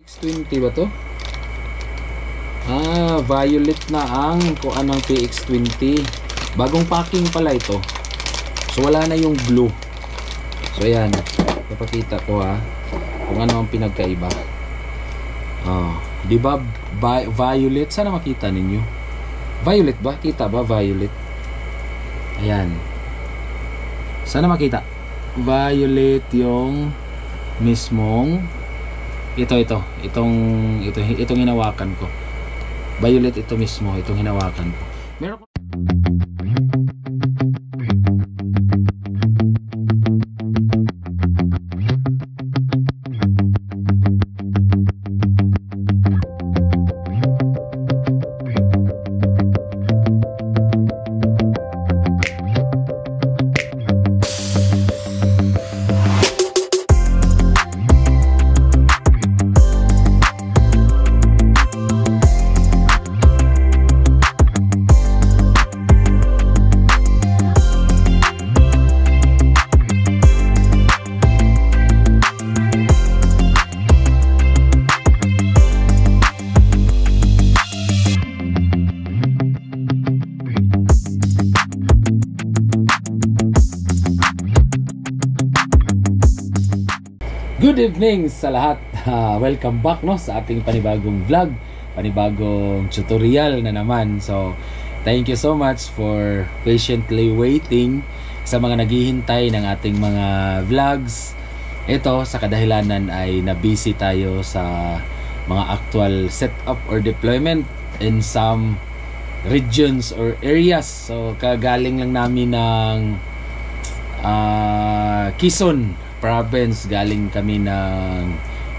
PX20 ba to? Violet na ang kung anong PX20. Bagong packing pala ito. So wala na yung blue. So ayan, papakita ko kung ano ang pinagkaiba. Di ba violet? Sana makita ninyo. Violet ba? Kita ba violet? Ayan. Sana makita. Violet yung mismong itong hinawakan ko. Violet ito mismo, itong hinawakan ko. Meron ko good evening sa lahat. Welcome back sa ating panibagong vlog, panibagong tutorial na naman. So, thank you so much for patiently waiting sa mga naghihintay ng ating mga vlogs. Ito, sa kadahilanan ay na-busy tayo sa mga actual setup or deployment in some regions or areas. So, kagaling lang namin ng Quezon province, galing kami ng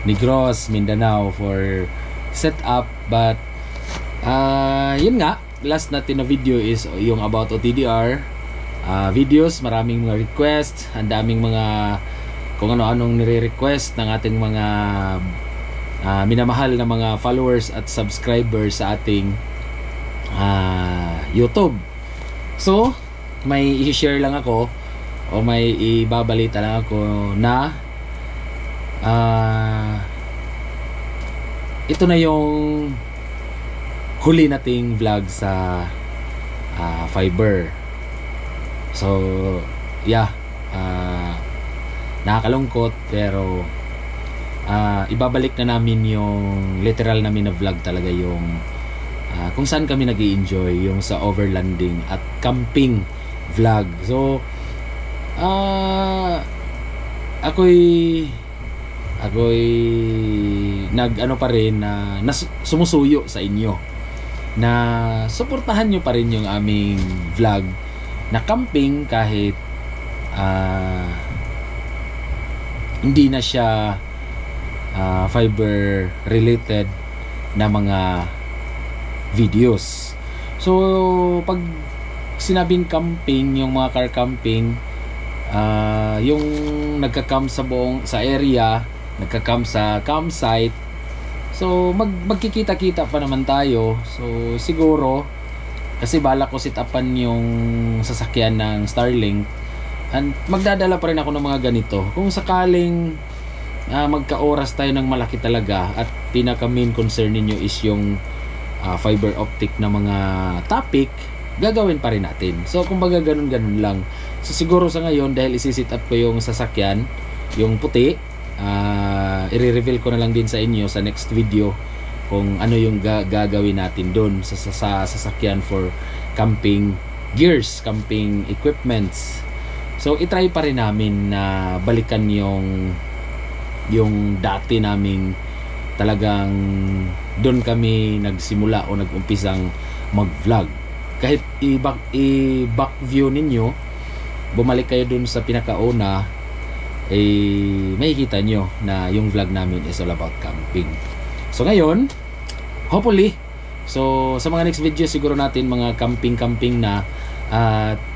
Negros, Mindanao for setup. But yun nga, last natin na video is yung about OTDR videos. Maraming mga request, ang daming mga kung ano-anong nire-request ng ating mga minamahal na mga followers at subscribers sa ating YouTube. So may i-share lang ako o may ibabalita lang ako na ito na yung huli nating vlog sa Fiverr. So yeah, nakakalungkot pero ibabalik na namin yung literal namin na vlog talaga, yung kung saan kami nag-i-enjoy, yung sa overlanding at camping vlog. So ako'y nag-ano pa rin na sumusuyo sa inyo na suportahan nyo pa rin yung aming vlog na camping kahit hindi na siya Fiverr related na mga videos. So pag sinabing camping, yung mga car camping, yung nagka-camp sa area, nagka-camp sa campsite. So magkikita-kita pa naman tayo. So siguro kasi balak ko set upan yung sasakyan ng Starlink, and magdadala pa rin ako ng mga ganito kung sakaling magka-oras tayo ng malaki talaga at pinaka main concern ninyo is yung fiber optic na mga topic, gagawin pa rin natin. So kumbaga ganun lang. So siguro sa ngayon, dahil isi-set up ko yung sasakyan, yung puti, i-reveal ko na lang din sa inyo sa next video kung ano yung gagawin natin doon sa sasakyan for camping gears, camping equipments. So itry pa rin namin na balikan yung dati naming talagang doon kami nagsimula o nag-umpisang mag-vlog. Kahit i-back view ninyo, bumalik kayo dun sa pinakauna, makikita nyo na yung vlog namin is all about camping. So ngayon, hopefully, so sa mga next video siguro natin mga camping na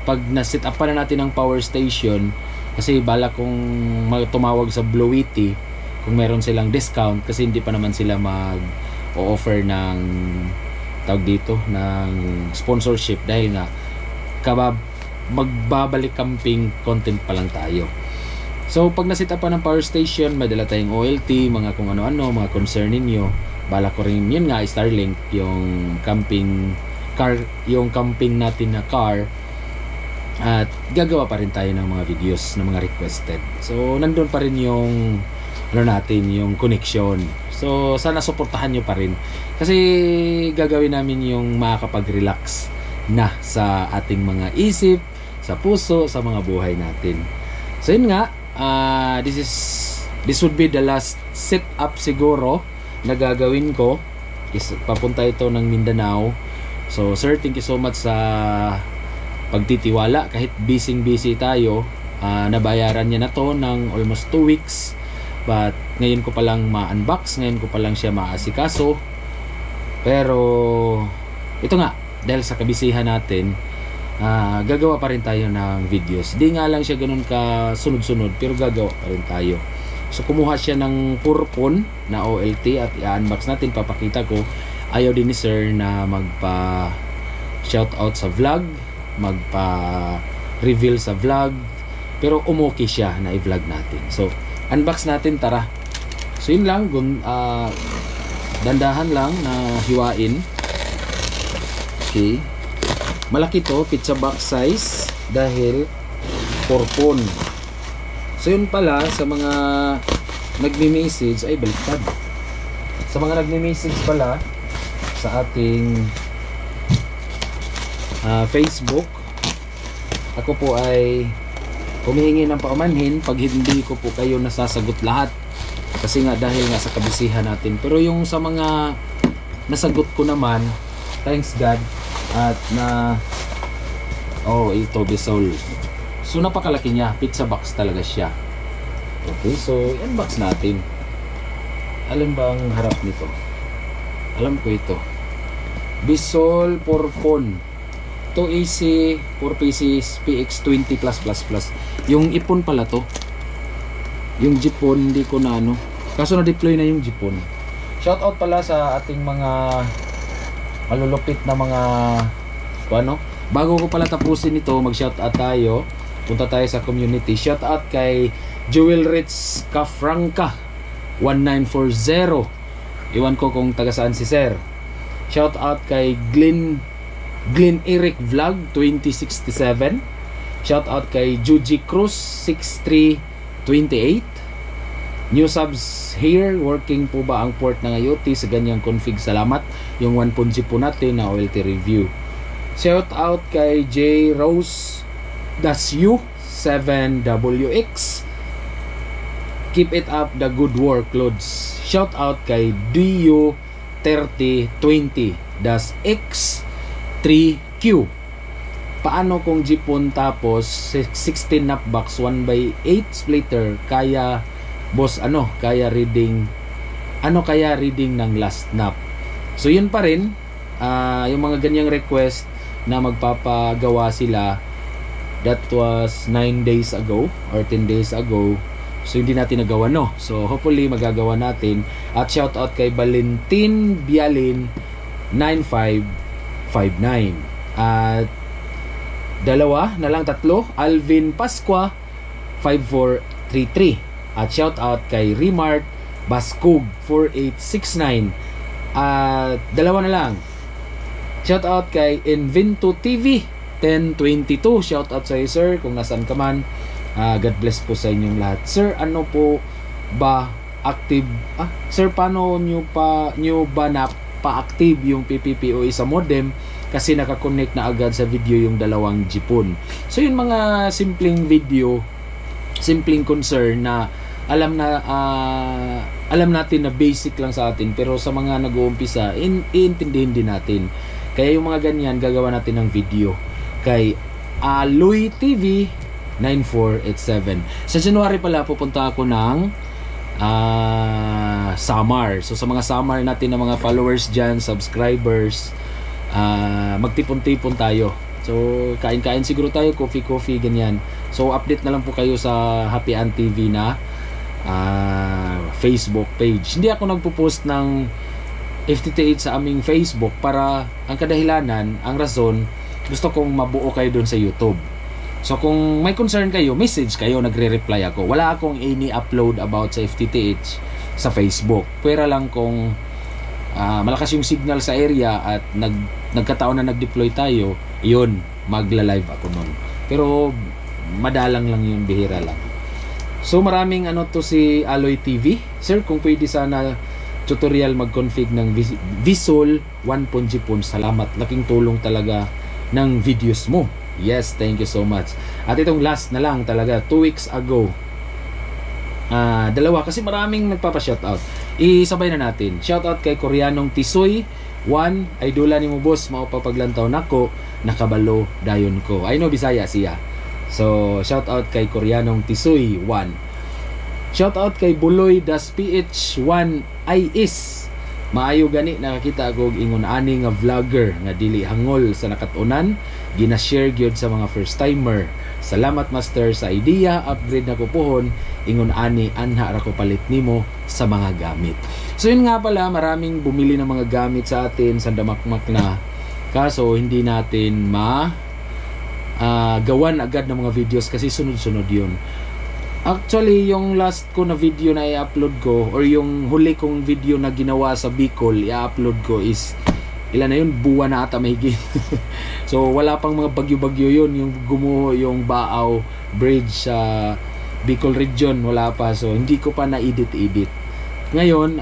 pag na-set up pa na natin ang power station, kasi bala kong tumawag sa Blueity kung meron silang discount, kasi hindi pa naman sila mag-o-offer ng tawag dito ng sponsorship dahil nga magbabalik camping content pa lang tayo. So pag nasit up pa ng power station, may dala tayong OLT, mga kung ano-ano, mga concern ninyo. Bala ko rin yun nga, Starlink, yung camping car, yung camping natin na car. At gagawa pa rin tayo ng mga videos na mga requested. So nandun pa rin yung ano natin, yung connection. So sana suportahan nyo pa rin. Kasi gagawin namin yung makakapag-relax na sa ating mga isip, sa puso, sa mga buhay natin. So yun nga, this would be the last set up siguro na gagawin ko. Papunta ito ng Mindanao. So sir, thank you so much sa pagtitiwala. Kahit busy tayo, nabayaran niya na to ng almost 2 weeks. But ngayon ko palang ma-unbox, ngayon ko palang siya maasikaso. Pero ito nga, dahil sa kabisihan natin, gagawa pa rin tayo ng videos. Di nga lang siya ganun ka sunod-sunod, pero gagawa pa rin tayo. So kumuha siya ng purpon na OLT at i-unbox natin, papakita ko. Ayaw din ni sir na magpa shoutout sa vlog, magpa reveal sa vlog, pero umuki siya na i-vlog natin. So unbox natin, tara. So yun lang, dandahan lang na hiwain. Okay, malaki to, pizza box size, dahil purpon. So yun pala, sa mga nagme-message, ay baliktad, sa mga nagme-message pala sa ating Facebook, ako po ay humihingi ng paumanhin pag hindi ko po kayo nasasagot lahat, kasi nga dahil nga sa kabisihan natin. Pero yung sa mga nasagot ko naman, thanks God, at na ito Bisol. So napakalaki niya, pizza box talaga siya. Okay, so unbox natin. Alam ba ang harap nito? Alam ko ito, Bisol Purpon 2AC 4 pieces PX20+++. Yung ipon pala to, yung jipon, hindi ko na ano, kaso na-deploy na yung jipon. Shoutout pala sa ating mga malulupit na mga bago ko pala tapusin ito, mag-shoutout tayo. Punta tayo sa community. Shoutout kay Jewel Rich Cafranca 1940. Iwan ko kung taga saan si sir. Shoutout kay Glenn Eric Vlog 2067. Shoutout kay Juji Cruz 6328. New subs here, working po ba ang port ng IoT sa ganyang config? Salamat. Yung 1.0 po natin na OLT review. Shout out kay J Rose -U 7WX. Keep it up the good work, Lods. Shout out kay DU 3020-X3Q. Paano kung jipon tapos 16 napbox 1/8 splitter kaya boss, kaya reading ng last nap? So yun pa rin, yung mga ganyang request na magpapagawa sila, that was 9 days ago or 10 days ago. So hindi natin nagawa, no? So hopefully magagawa natin. At shout out kay Valentin Bialin 9559. At tatlo, Alvin Pasqua 5433. At shout out kay Remart Baskog 4869. At dalawa na lang. Shout out kay Invento TV 1022. Shout out sa iyo, sir, kung nasaan ka man. God bless po sa inyong lahat. Sir, ano po ba active? Sir, paano nyo ba na pa-active yung PPPoE sa modem? Kasi nakakonect na agad sa video yung dalawang jipon. So yun, mga simpleng video, simpleng concern na alam natin na basic lang sa atin, pero sa mga nag-uumpisa, iintindihin din natin. Kaya yung mga ganyan, gagawa natin ng video kay Aloy TV 9487. Sa January pala pupunta ako ng Samar. So sa mga Samar natin na mga followers dyan, subscribers, magtipon-tipon tayo. So kain-kain siguro tayo, coffee, ganyan. So update na lang po kayo sa Happy Ant TV na Facebook page. Hindi ako nagpo-post ng FTTH sa aming Facebook para ang kadahilanan, ang rason, gusto kong mabuo kayo doon sa YouTube. So kung may concern kayo, message kayo, nagre-reply ako. Wala akong any upload about sa FTTH sa Facebook. Pwera lang kung malakas yung signal sa area at nagkataon na nag-deploy tayo, yun, magla-live ako nun. Pero madalang lang yun, bihira lang. So maraming to si Alloy TV. Sir, kung pwede sana tutorial mag-config ng Visual 1.0. Salamat, laking tulong talaga ng videos mo. Yes, thank you so much. At itong last na lang talaga, 2 weeks ago. Dalawa kasi maraming nagpapa-shoutout. Isabay na natin. Shoutout kay Koreanong Tisoy 1, idula ni mo boss, maupapaglantaw nako, nakabalo dayon ko. I know Bisaya siya. So, shoutout kay Koreanong Tisoy 1. Shoutout kay Buloy Das PH1 IS. Maayo gani nakakita ko og ingon ani nga vlogger nga dili hangol sa nakatunan, gina-share gyud sa mga first timer. Salamat master sa idea, upgrade na ko pohon, ingon ani anha ra ko palit nimo sa mga gamit. So yun nga pala, maraming bumili ng mga gamit sa atin sa damakmak na. Kaso hindi natin gawan agad ng mga videos kasi sunod-sunod yun. Actually, yung last ko na video na i-upload ko or yung huli kong video na ginawa sa Bicol, i-upload ko is ilan na yun? Buwan na ata mahigit. So, wala pang mga bagyo-bagyo yun. Yung gumuho, yung Baaw Bridge sa Bicol region, wala pa. So, hindi ko pa na-edit. Ngayon,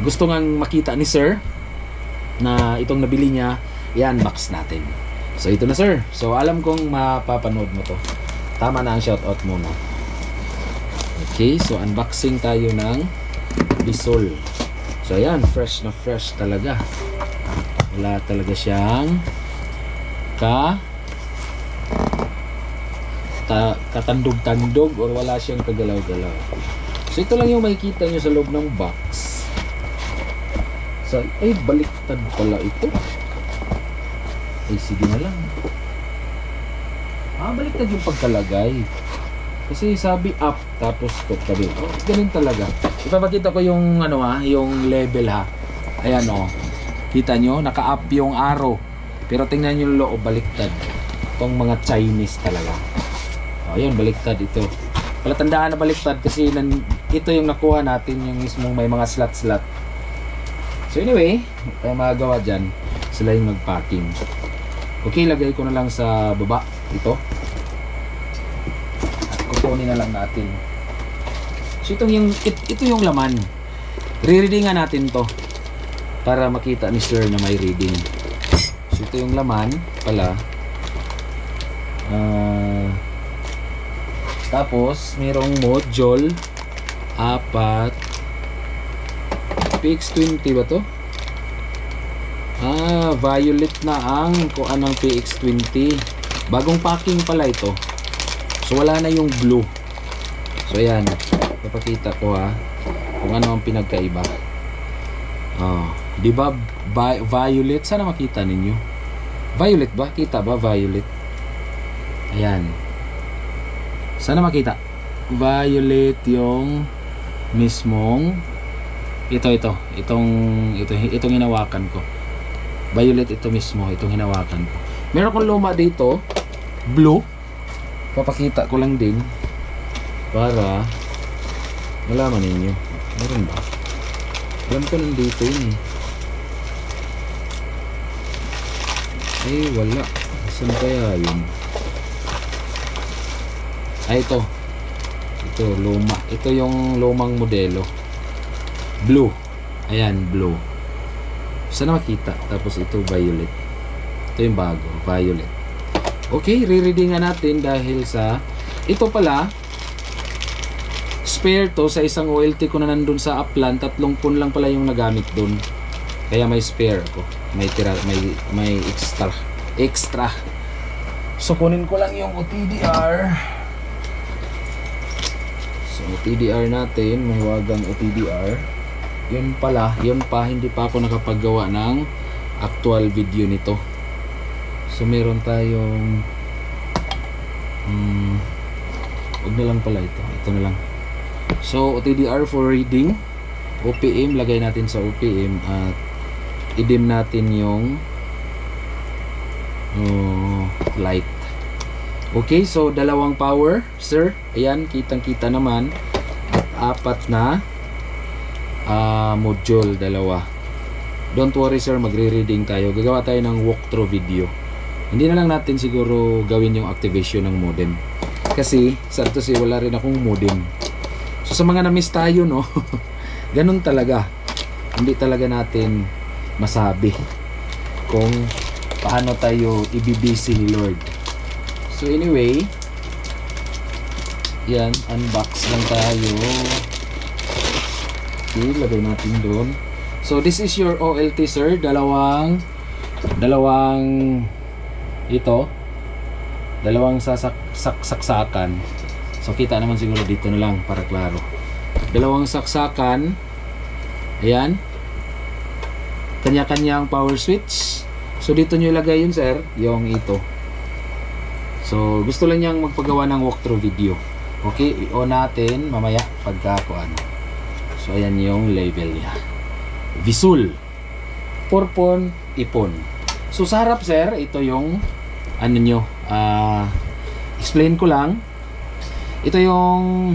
gusto ngang makita ni Sir na itong nabili niya, i-unbox natin. So, ito na Sir. So, alam kong mapapanood mo to. Tama na ang shoutout muna. Okay, so unboxing tayo ng Visual. So ayan, fresh na fresh talaga. Wala talaga siyang katandog-tandog or wala siyang kagalaw-galaw. So ito lang yung makikita nyo sa loob ng box. So, ay baliktad pala ito. Ay sige na lang. Baliktad yung pagkalagay. Kasi sabi up tapos tabi. Ganun talaga. Ipapakita ko yung yung level ha. Ayan Kita nyo, naka-up yung arrow. Pero tingnan nyo yung loob, baliktad. Itong mga Chinese talaga. Ayan, baliktad ito. Palatandaan na baliktad kasi ito yung nakuha natin, yung mismong may mga slot-slot. So anyway, kaya magagawa dyan, sila yung nag-packing. Okay, lagay ko na lang sa baba ito. At kukunin na lang natin. So ito yung laman. Re-readingan natin to para makita ni Sir na may reading. So ito yung laman pala. Tapos mayroong module 4 PX20 ba to? Violet na ang kuan ng PX20. Bagong packing pala ito. So wala na yung blue. So ayan, papakita ko kung ano ang pinagkaiba. Di ba violet? Sana makita ninyo. Violet ba? Kita ba violet? Ayan. Sana makita. Violet yung mismong itong hinawakan ko. Violet ito mismo, itong hinawakan ko. Meron kong luma dito, blue. Papakita ko lang din para malaman ninyo. Meron ba? Alam ko nandito yun wala. Saan kaya yun? Ito. Ito, luma. Ito yung lumang modelo. Blue. Ayan, blue. Sana makita. Tapos ito violet. Ito yung bago, violet. Okay, re-reading nga natin dahil sa ito pala spare to sa isang OLT ko na nandun sa Upland. 3 pun lang pala yung nagamit dun. Kaya may spare ako. May extra. So kunin ko lang yung OTDR. So OTDR natin, mahiwagang OTDR. Yun pa, hindi pa ako nakapaggawa ng actual video nito. So meron tayong wag na lang pala ito na lang. So OTDR for reading, OPM, lagay natin sa OPM at i-dim natin yung light. Okay, so dalawang power, sir. Ayan, kitang-kita naman. At apat na module, dalawa. Don't worry sir, magre-reading tayo. Gagawa tayo ng walkthrough video. Hindi na lang natin siguro gawin yung activation ng modem. Kasi, sad to say, wala rin akong modem. So sa mga na-miss tayo, no? Ganun talaga. Hindi talaga natin masabi kung paano tayo ibibisi ni Lord. So anyway, yan, unbox lang tayo. Okay, lagay natin doon. So this is your OLT sir, dalawang saksakan. So kita naman siguro dito na lang para klaro. Dalawang saksakan. Ayan. Kanya-kanyang power switch. So dito nyo ilagay yun sir, yung ito. So gusto lang niyang magpagawa ng walkthrough video. Okay, i-on natin mamaya pagkakuan. So ayan yung label niya. Visul. Porpon, ipon. So sa harap sir, ito yung ano nyo, explain ko lang. Ito yung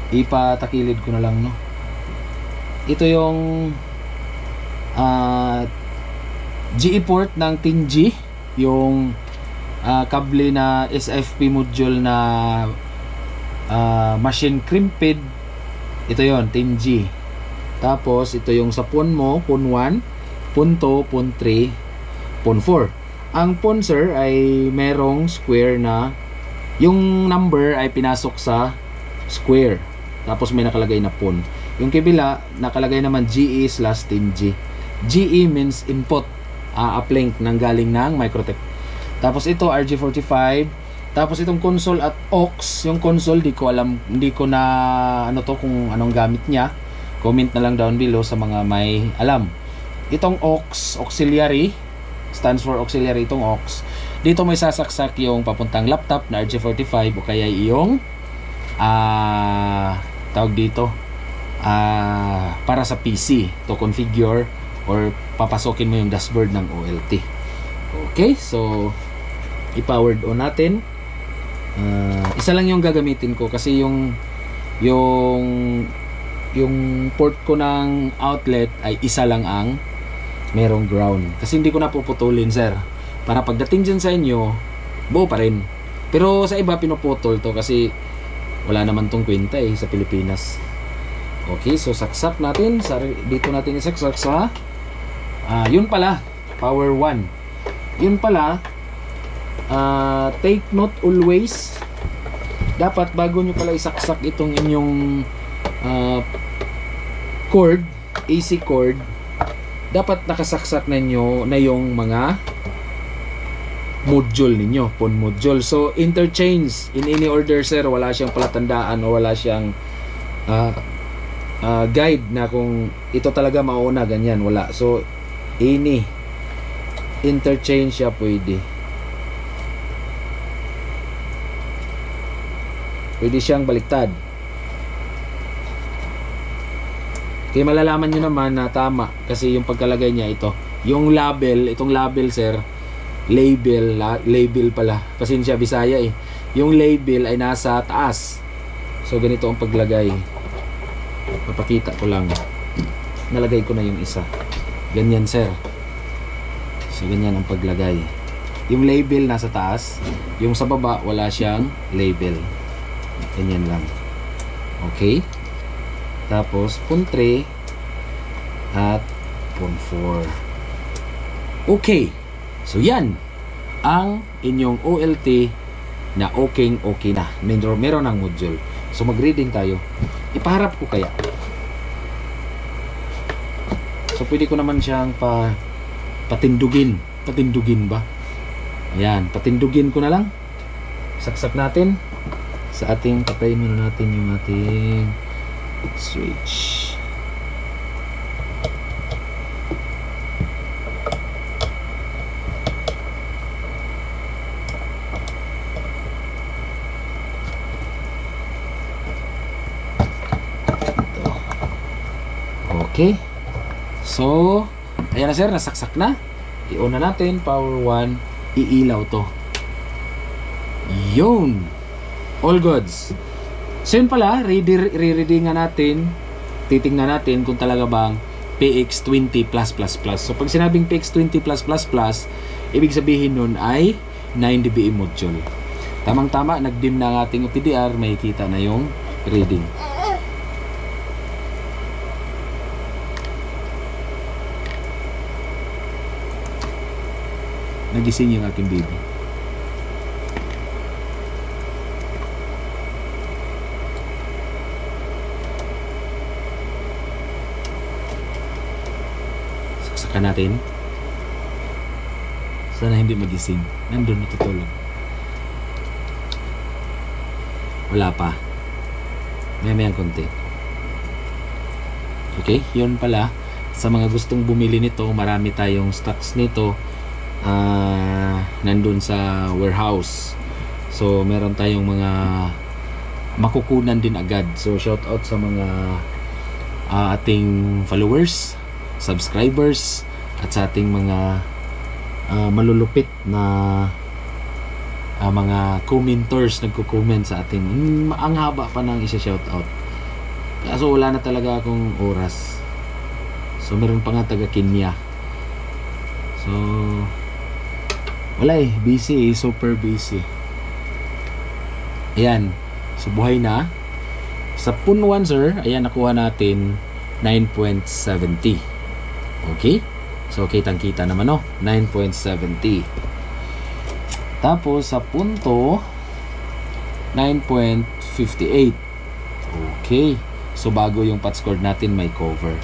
ipatakilid ko na lang, no. Ito yung GE port ng 10G, yung kable na SFP module na machine crimped. Ito yon 10G. Tapos ito yung sa PON mo, PON 1, PON 2, PON 3, PON 4. Ang PON sir ay merong square na yung number ay pinasok sa square. Tapos may nakalagay na PON. Yung kabila nakalagay naman GE/10G. GE means input, uplink nang galing ng Microtech. Tapos ito RJ45. Tapos itong console at aux, yung console di ko alam, hindi ko na ano to kung anong gamit niya. Comment na lang down below sa mga may alam. Itong aux, auxiliary, stands for auxiliary itong aux. Dito may sasaksak yung papuntang laptop na RJ45 o kaya yung tawag dito para sa PC to configure or papasokin mo yung dashboard ng OLT. Okay, so i-powered on natin. Isa lang yung gagamitin ko kasi yung port ko ng outlet ay isa lang ang merong ground. Kasi hindi ko na puputulin sir. Para pagdating dyan sa inyo, buo pa rin. Pero sa iba pinuputol to kasi wala naman tong kwenta sa Pilipinas. Okay, so saksak natin. Dito natin isaksak sa yun pala, power 1. Yun pala, take note always, dapat bago nyo pala isaksak itong inyong cord, AC cord, dapat nakasaksak na nyo na yung mga module ninyo, PON module. So interchange in any order sir, wala siyang palatandaan o wala siyang guide na kung ito talaga mauna, ganyan, wala. So any interchange siya pwede siyang baliktad. Kaya malalaman nyo naman na tama kasi yung pagkalagay niya ito, yung label, itong label sir, label pala, pasensya Bisaya yung label ay nasa taas. So ganito ang paglagay, papakita ko lang, nalagay ko na yung isa, ganyan sir. So ganyan ang paglagay, yung label nasa taas, yung sa baba wala siyang label, ganyan lang. Okay, tapos PON 3 at PON 4. Okay, so yan ang inyong OLT na okay na, meron ng module. So mag-reading tayo, ipaharap ko kaya. So pwede ko naman siyang patindugin ba? Ayan, patindugin ko na lang. Saksak natin sa ating, patayin muna natin yung ating switch. Ito. Okay, so ayan na sir, nasaksak na. I-on na natin, power 1, iilaw to. Yun. All goods. So yun pala, re-readingan natin, titingnan natin kung talaga bang PX20+++. So pag sinabing PX20+++, ibig sabihin nun ay 9 dBE module. Tamang-tama, nag-dim na ang ating OTDR, makikita na yung reading. Nagising yung aking baby. Saksakan natin. Sana hindi magising. Nandun natutulog. Wala pa. May konti. Okay, yun pala. Sa mga gustong bumili nito, marami tayong stocks nito. Nandun sa warehouse. So meron tayong mga makukunan din agad. So shout out sa mga ating followers, subscribers, at sa ating mga malulupit na mga commenters, nagko-comment sa ating. Ang haba pa nang isa-shout out. Kaso wala na talaga akong oras. So meron pa nga taga Kenya. So wala busy super busy. Ayan. So buhay na. Sa PUN 1 sir, ayan nakuha natin 9.70. Okay? So kitang-kita naman no, 9.70. Tapos sa punto 9.58. Okay. So bago yung pat score natin, may cover.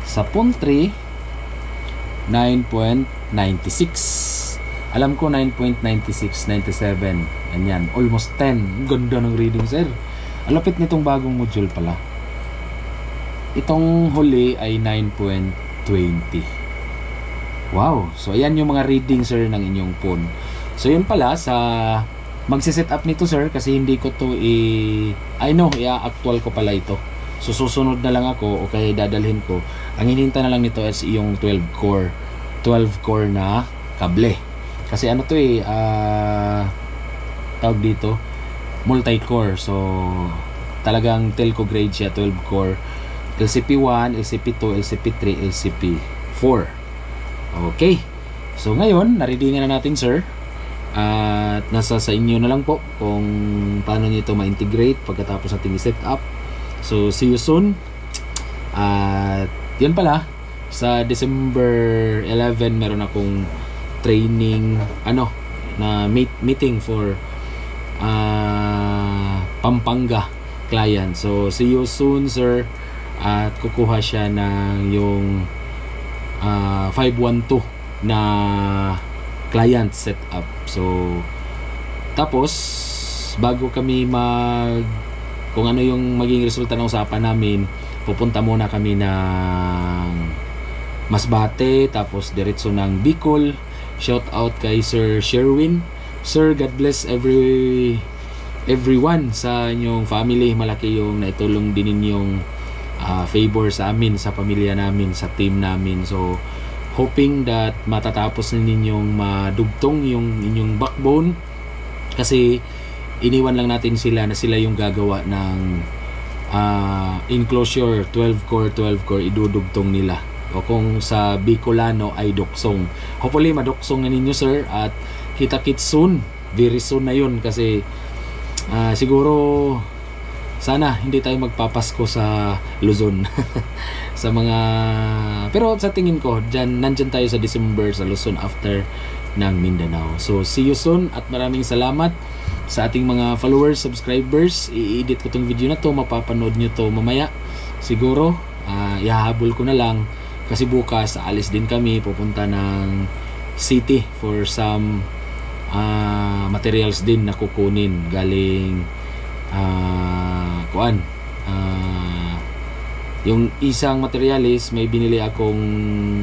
Sa PUN 3 9.96. Alam ko 9.96, 97. Ganyan, almost 10. Ganda ng reading sir. Alapit nitong bagong module pala. Itong huli ay 9.20. Wow. So ayan yung mga reading sir ng inyong PUN. So yun pala, sa magsiset up nito sir, kasi hindi ko to i-actual ko pala ito. So susunod na lang ako o kaya dadalhin ko. Ang hinihintay na lang nito is yung 12 core na kable. Kasi ano to tawag dito, multi-core. So talagang telco grade siya, 12 core. LCP1, LCP2, LCP3, LCP4. Okay. So ngayon, nareadingan na natin sir. At nasa sa inyo na lang po kung paano niyo ito ma-integrate pagkatapos natin i-set up. So see you soon. At yun pala, sa December 11 meron akong training na meeting for Pampanga client. So see you soon sir. At kukuha siya ng yung 512 na client setup. So tapos bago kami kung ano yung maging resulta ng usapan namin, pupunta muna kami ng Masbate, tapos diretso ng Bicol. Shout out kay Sir Sherwin. Sir, God bless everyone sa inyong family. Malaki yung naitulong din ninyong favor sa amin, sa pamilya namin, sa team namin. So hoping that matatapos na ninyong madugtong yung inyong backbone, kasi iniwan lang natin sila na sila yung gagawa ng enclosure 12 core idudugtong nila. O kung sa Bicolano ay duksong. Hopefully maduksong na ninyo sir, at kita-kits soon, very soon na yun, kasi siguro sana hindi tayo magpapasko sa Luzon. Sa mga, pero sa tingin ko nandyan tayo sa December sa Luzon after ng Mindanao. So see you soon, at maraming salamat sa ating mga followers, subscribers. I-edit ko tong video na to, mapapanood nyo to mamaya siguro. Ihahabol ko na lang kasi bukas alis din kami, pupunta ng city for some materials din na kukunin galing yung isang materialis may binili akong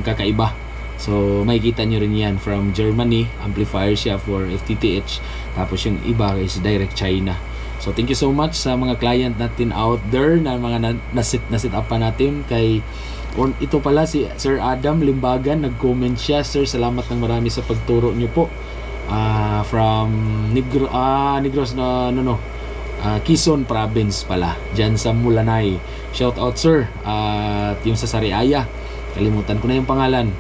kakaiba. So makikita nyo rin yan, from Germany, amplifier siya for FTTH, tapos yung iba is direct China. So thank you so much sa mga client natin out there na mga na-set up pa natin. Ito pala si Sir Adam Limbagan, nag-comment siya. Sir, salamat ng marami sa pagturo nyo po. from Negros Quezon province pala, dyan sa Mulanay. Shout out sir. At yung sa Sariaya, kalimutan ko na yung pangalan.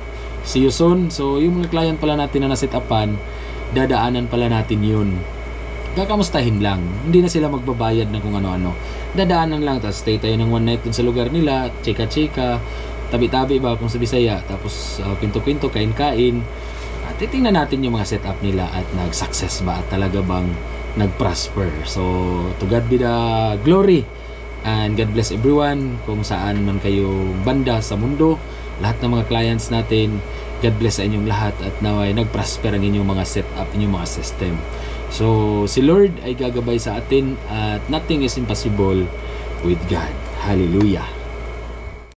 See you soon. So yung mga client pala natin na naset upan, dadaanan pala natin yun. Kakamustahin lang, hindi na sila magbabayad ng kung ano-ano. Dadaanan lang, tapos stay tayo ng one night dun sa lugar nila, chika-chika, tabi-tabi ba kung sa Bisaya, tapos pinto-pinto, kain-kain. At titingnan natin yung mga setup nila at nag-success ba at talaga bang nag-prosper. So to God be the glory, and God bless everyone kung saan man kayo banda sa mundo. Lahat ng mga clients natin, God bless sa inyong lahat at naway nag-prosper ang inyong mga setup, inyong mga system. So si Lord ay gagabay sa atin at nothing is impossible with God. Hallelujah.